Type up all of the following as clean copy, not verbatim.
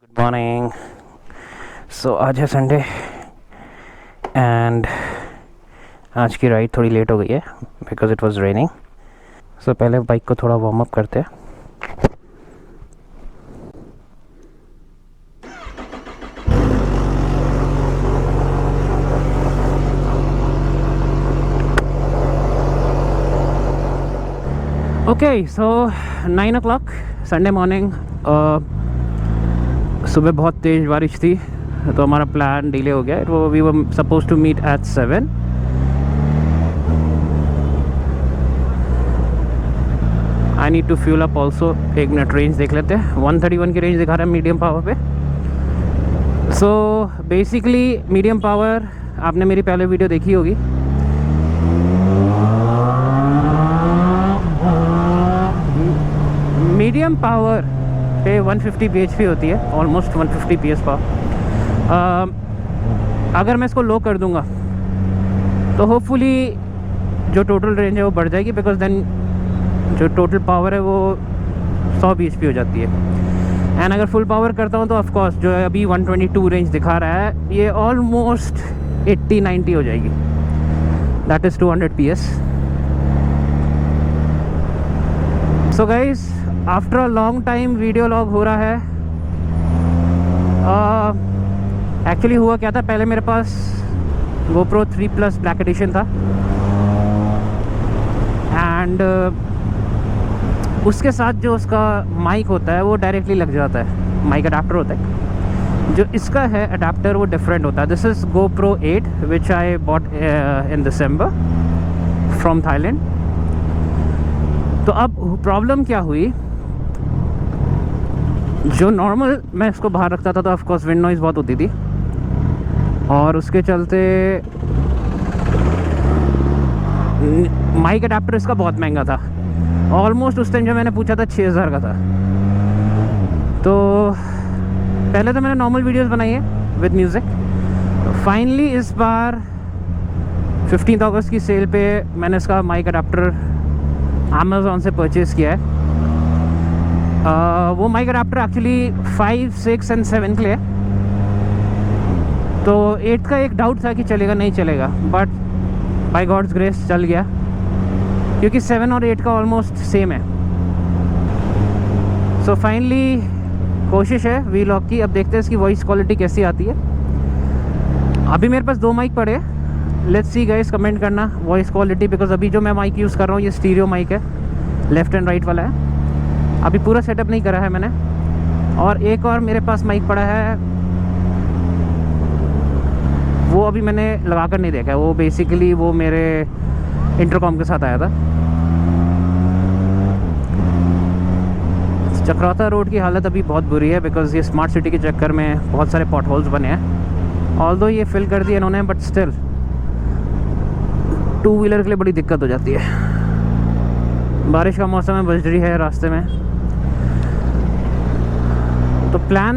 Good morning. सो आज है Sunday and आज की राइड थोड़ी लेट हो गई है बिकॉज इट वाज रेनिंग। सो पहले बाइक को थोड़ा वार्म अप करते हैं। ओके, सो 9 o'clock संडे मॉर्निंग। सुबह बहुत तेज़ बारिश थी तो हमारा प्लान डिले हो गया। वो we were suppose to meet at 7। I need to fuel up also. एक मिनट रेंज देख लेते हैं। 131 की रेंज दिखा रहा है मीडियम पावर पे। सो बेसिकली मीडियम पावर आपने मेरी पहले वीडियो देखी होगी। मीडियम पावर पे 150 bhp होती है, ऑलमोस्ट 150 PS पावर। अगर मैं इसको लो कर दूंगा तो होपफुली जो टोटल रेंज है वो बढ़ जाएगी, बिकॉज देन जो टोटल पावर है वो 100 bhp हो जाती है। एंड अगर फुल पावर करता हूँ तो ऑफकोर्स जो है अभी 122 रेंज दिखा रहा है ये ऑलमोस्ट 80-90 हो जाएगी। That is 200 PS। So guys, after a long time video log हो रहा है। एक्चुअली हुआ क्या था, पहले मेरे पास GoPro 3 Plus ब्लैक एडिशन था एंड उसके साथ जो उसका माइक होता है वो डायरेक्टली लग जाता है, माइक अडाप्टर होता है। जो इसका है अडाप्टर वो डिफरेंट होता है। This is GoPro 8 which I bought in December from Thailand. तो अब प्रॉब्लम क्या हुई, जो नॉर्मल मैं इसको बाहर रखता था तो ऑफकोर्स विंड नॉइज़ बहुत होती थी और उसके चलते माइक अडाप्टर इसका बहुत महंगा था। ऑलमोस्ट उस टाइम जब मैंने पूछा था 6000 का था। तो पहले तो मैंने नॉर्मल वीडियोस बनाई है विद म्यूज़िक। फाइनली इस बार 15 अगस्त की सेल पे मैंने इसका माइक अडाप्टर अमेज़ॉन से परचेज़ किया है। वो माइक अडाप्टर एक्चुअली 5, 6 एंड 7 के लिए। तो 8 का एक डाउट था कि चलेगा नहीं चलेगा, बट बाय गॉड्स ग्रेस चल गया, क्योंकि 7 और 8 का ऑलमोस्ट सेम है। सो फाइनली कोशिश है वीलॉग की। अब देखते हैं इसकी वॉइस क्वालिटी कैसी आती है। अभी मेरे पास 2 माइक पड़े हैं। लेट्स सी गाइस, कमेंट करना वॉइस क्वालिटी, बिकॉज अभी जो मैं माइक यूज़ कर रहा हूँ ये स्टीरियो माइक है, लेफ़्ट एंड राइट वाला है। अभी पूरा सेटअप नहीं करा है मैंने। और एक और मेरे पास माइक पड़ा है, वो अभी मैंने लगा कर नहीं देखा है। वो बेसिकली वो मेरे इंटरकॉम के साथ आया था। चक्राता रोड की हालत अभी बहुत बुरी है बिकॉज ये स्मार्ट सिटी के चक्कर में बहुत सारे पॉट होल्स बने हैं। ऑल्दो ये फिल कर दिए इन्होंने, बट स्टिल 2 व्हीलर के लिए बड़ी दिक्कत हो जाती है। बारिश का मौसम है, बजरी है रास्ते में। तो प्लान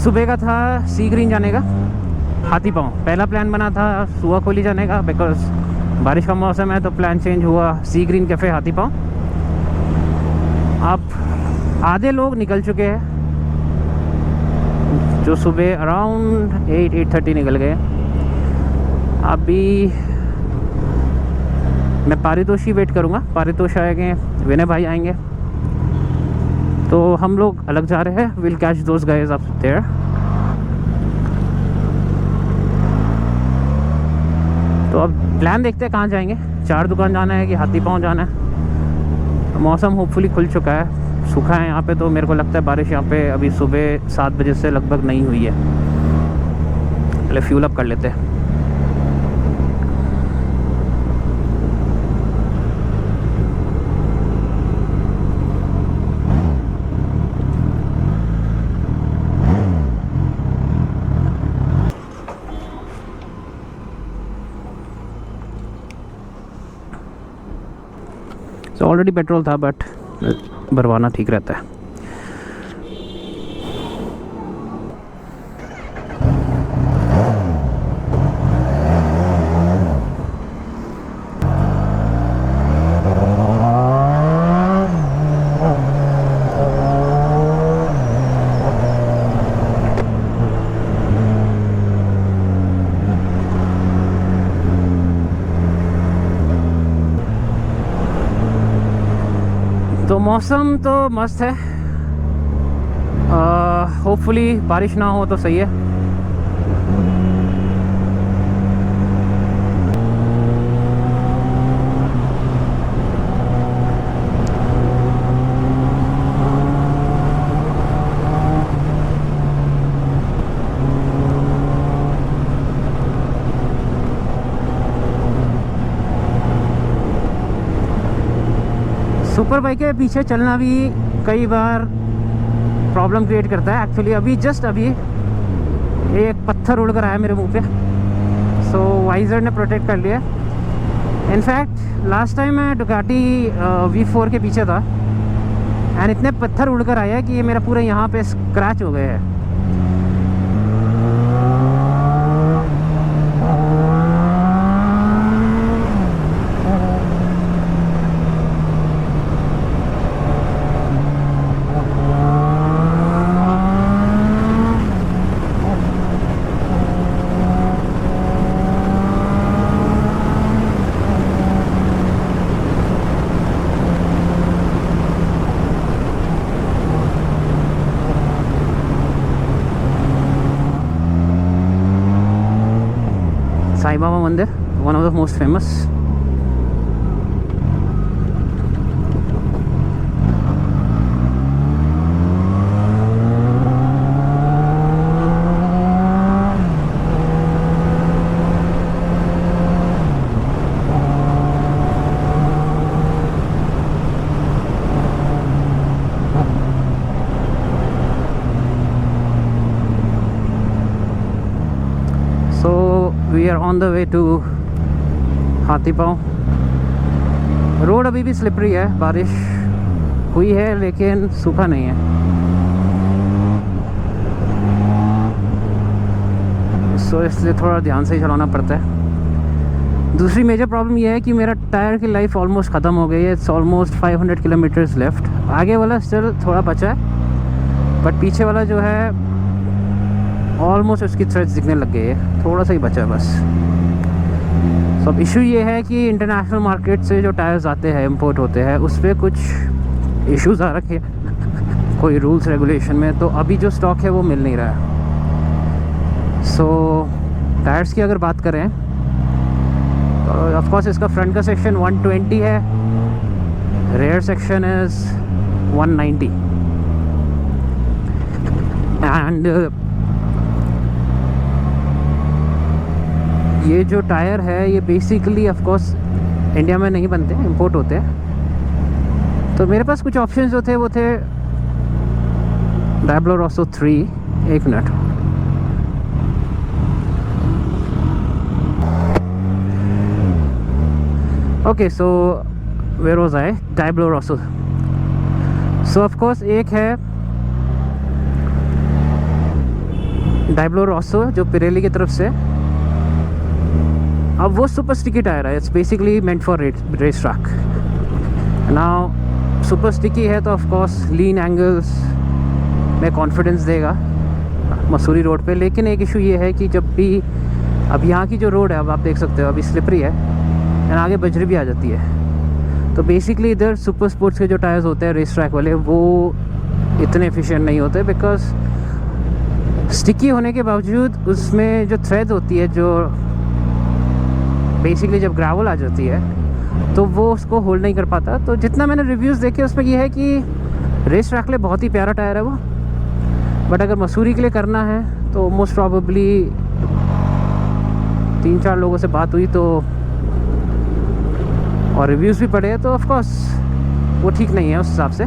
सुबह का था सी ग्रीन जाने का, हाथी पाँव। पहला प्लान बना था सुआखोली जाने का, बिकॉज बारिश का मौसम है। तो प्लान चेंज हुआ सी ग्रीन कैफ़े हाथी पाँव। अब आधे लोग निकल चुके हैं जो सुबह अराउंड 8-8:30 निकल गए। अभी मैं पारितोष ही वेट करूँगा। पारितोष आएंगे, विनय भाई आएंगे, तो हम लोग अलग जा रहे हैं। Will catch those guys up there. तो अब प्लान देखते हैं कहाँ जाएंगे। 4 दुकान जाना है कि हाथी पाँव जाना है। मौसम होपफुली खुल चुका है, सूखा है यहाँ पे। तो मेरे को लगता है बारिश यहाँ पे अभी सुबह 7 बजे से लगभग नहीं हुई है। पहले फ्यूल अप कर लेते हैं। तो ऑलरेडी पेट्रोल था, बट भरवाना ठीक रहता है। मौसम तो मस्त है, होपफुली बारिश ना हो तो सही है। सुपर बाइक के पीछे चलना भी कई बार प्रॉब्लम क्रिएट करता है। एक्चुअली अभी जस्ट अभी एक पत्थर उड़ कर आया मेरे मुंह पे, सो वाइजर ने प्रोटेक्ट कर लिया। इनफैक्ट लास्ट टाइम मैं डुकाटी V4 के पीछे था एंड इतने पत्थर उड़ कर आया कि ये मेरा पूरा यहाँ पे स्क्रैच हो गया है। साईं बाबा मंदिर, one of the most famous. We are on the way to हाथी पाँव। रोड अभी भी स्लिपरी है, बारिश हुई है लेकिन सूखा नहीं है, सो इसलिए थोड़ा ध्यान से ही चलाना पड़ता है। दूसरी मेजर प्रॉब्लम यह है कि मेरा टायर की लाइफ ऑलमोस्ट ख़त्म हो गई है। It's almost 500 kilometres left. आगे वाला स्टिल थोड़ा बचा है, बट पीछे वाला जो है ऑलमोस्ट उसकी थ्रेड्स दिखने लग गई है, थोड़ा सा ही बचा है बस। सो अब इशू ये है कि इंटरनेशनल मार्केट से जो टायर्स आते हैं, इंपोर्ट होते हैं, उस पर कुछ इश्यूज आ रखे हैं कोई रूल्स रेगुलेशन में, तो अभी जो स्टॉक है वो मिल नहीं रहा है। सो टायर्स की अगर बात करें तो ऑफकोर्स इसका फ्रंट का सेक्शन 120 है, रेयर सेक्शन इज़ 190 एंड ये जो टायर है ये बेसिकली ऑफ कोर्स इंडिया में नहीं बनते, इंपोर्ट होते हैं। तो मेरे पास कुछ ऑप्शंस जो थे वो थे डायब्लो रॉसो 3। एक minute, okay, so where was I? Diablo Rosso. So of course एक है डायब्लो रॉसो जो पिरेली की तरफ से। अब वो सुपर स्टिकी टायर है, it's basically meant for race track. Now super sticky है तो ऑफ कोर्स लीन एंगल्स में कॉन्फिडेंस देगा मसूरी रोड पे। लेकिन एक इशू ये है कि जब भी अब यहाँ की जो रोड है, अब आप देख सकते हो अभी स्लिपरी है एंड आगे बजरी भी आ जाती है। तो बेसिकली इधर सुपर स्पोर्ट्स के जो टायर्स होते हैं रेस ट्रैक वाले, वो इतने एफिशिएंट नहीं होते, बिकॉज स्टिकी होने के बावजूद उसमें जो थ्रेड होती है, जो बेसिकली जब ग्रेवल आ जाती है तो वो उसको होल्ड नहीं कर पाता। तो जितना मैंने रिव्यूज़ देखे उसमें ये है कि रेस ट्रैक के लिए बहुत ही प्यारा टायर है वो, बट अगर मसूरी के लिए करना है तो मोस्ट प्रॉबेबली 3-4 लोगों से बात हुई तो और रिव्यूज़ भी पढ़े तो ऑफ कोर्स वो ठीक नहीं है उस हिसाब से।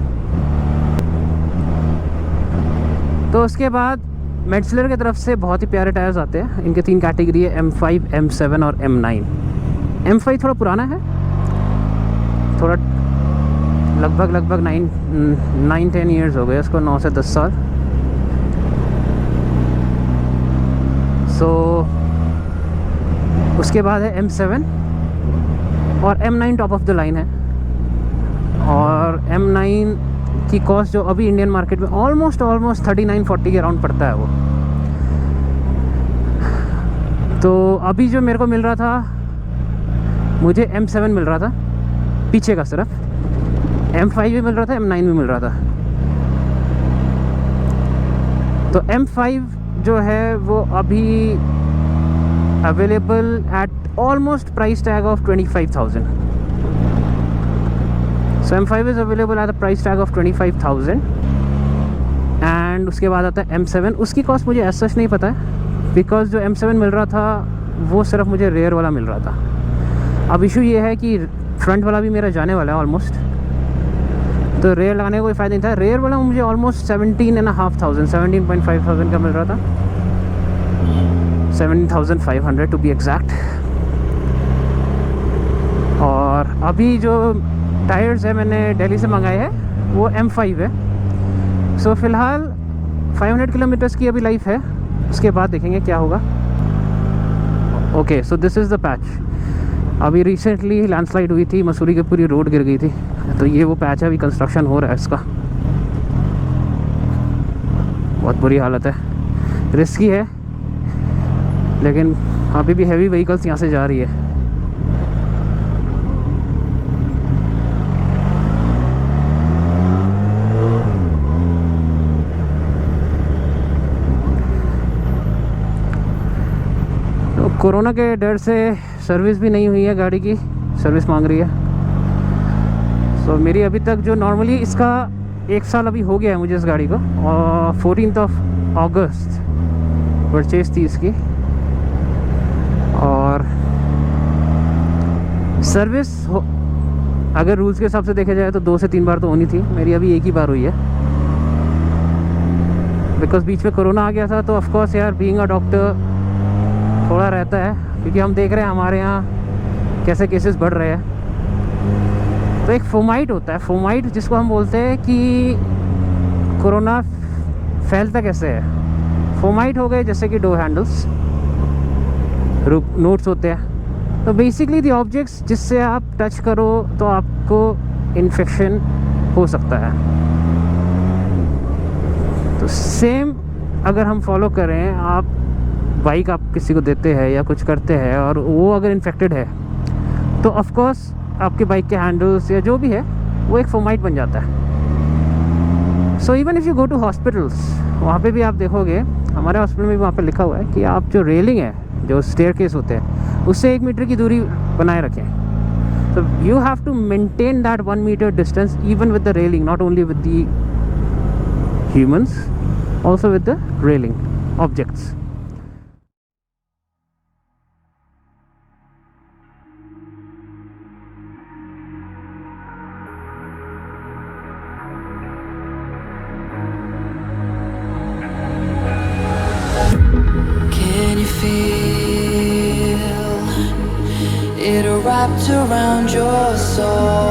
तो उसके बाद मेट्सलर की तरफ से बहुत ही प्यारे टायर्स आते हैं। इनके 3 कैटेगरी है, M5, M7 और M9। M5 थोड़ा पुराना है, थोड़ा लगभग 9-10 ईयर्स हो गए उसको, 9 से 10 साल। सो उसके बाद है M7 और M9 top of the line है। और M9 की कॉस्ट जो अभी इंडियन मार्केट में ऑलमोस्ट 39-40 के अराउंड पड़ता है वो। तो अभी जो मेरे को मिल रहा था, मुझे M7 मिल रहा था पीछे का सिर्फ, M5 भी मिल रहा था, M9 भी मिल रहा था। तो M5 जो है वो अभी available at almost price tag of 25,000। So M5 is available at the price tag of 25,000। And उसके बाद आता है M7। उसकी कॉस्ट मुझे ऐसा सच नहीं पता है, बिकॉज जो M7 मिल रहा था वो सिर्फ मुझे रेयर वाला मिल रहा था। अब इशू ये है कि फ्रंट वाला भी मेरा जाने वाला है ऑलमोस्ट, तो रेयर लगाने का कोई फ़ायदा नहीं था। रेयर वाला मुझे ऑलमोस्ट 17,500 का मिल रहा था, 17,500 टू बी एग्जैक्ट। और अभी जो टायर्स है मैंने दिल्ली से मंगाए हैं वो M5 है। सो फ़िलहाल 500 किलोमीटर्स की अभी लाइफ है, उसके बाद देखेंगे क्या होगा। Okay, so this is the patch. अभी रिसेंटली लैंडस्लाइड हुई थी, मसूरी की पूरी रोड गिर गई थी, तो ये वो पैच है, अभी कंस्ट्रक्शन हो रहा है इसका। बहुत बुरी हालत है, रिस्की है, लेकिन अभी भी हैवी व्हीकल्स यहाँ से जा रही है। तो कोरोना के डर से सर्विस भी नहीं हुई है, गाड़ी की सर्विस मांग रही है। तो मेरी अभी तक जो नॉर्मली इसका 1 साल अभी हो गया है मुझे इस गाड़ी को, और 14 अगस्त परचेज थी इसकी। और सर्विस अगर रूल्स के हिसाब से देखा जाए तो 2 से 3 बार तो होनी थी, मेरी अभी 1 ही बार हुई है। बिकॉज बीच में कोरोना आ गया था, तो ऑफकोर्स यार बीइंग अ डॉक्टर थोड़ा रहता है, क्योंकि हम देख रहे हैं हमारे यहाँ कैसे केसेस बढ़ रहे हैं। तो एक फोमाइट होता है, फोमाइट जिसको हम बोलते हैं कि कोरोना फैलता कैसे है। फोमाइट हो गए जैसे कि डोर हैंडल्स, नोट्स होते हैं। तो बेसिकली दी ऑब्जेक्ट्स जिससे आप टच करो तो आपको इन्फेक्शन हो सकता है। तो सेम अगर हम फॉलो करें, आप बाइक आप किसी को देते हैं या कुछ करते हैं और वो अगर इन्फेक्टेड है, तो ऑफ कोर्स आपके बाइक के हैंडल्स या जो भी है वो एक फोमाइट बन जाता है। So even if you go to hospitals, वहाँ पे भी आप देखोगे, हमारे हॉस्पिटल में भी वहाँ पे लिखा हुआ है कि आप जो रेलिंग है, जो स्टेयरकेस होते हैं, उससे 1 मीटर की दूरी बनाए रखें। So you have to maintain that 1 meter distance even with the railing, not only with the humans, also with the railing objects. Can you feel it wrapped around your soul?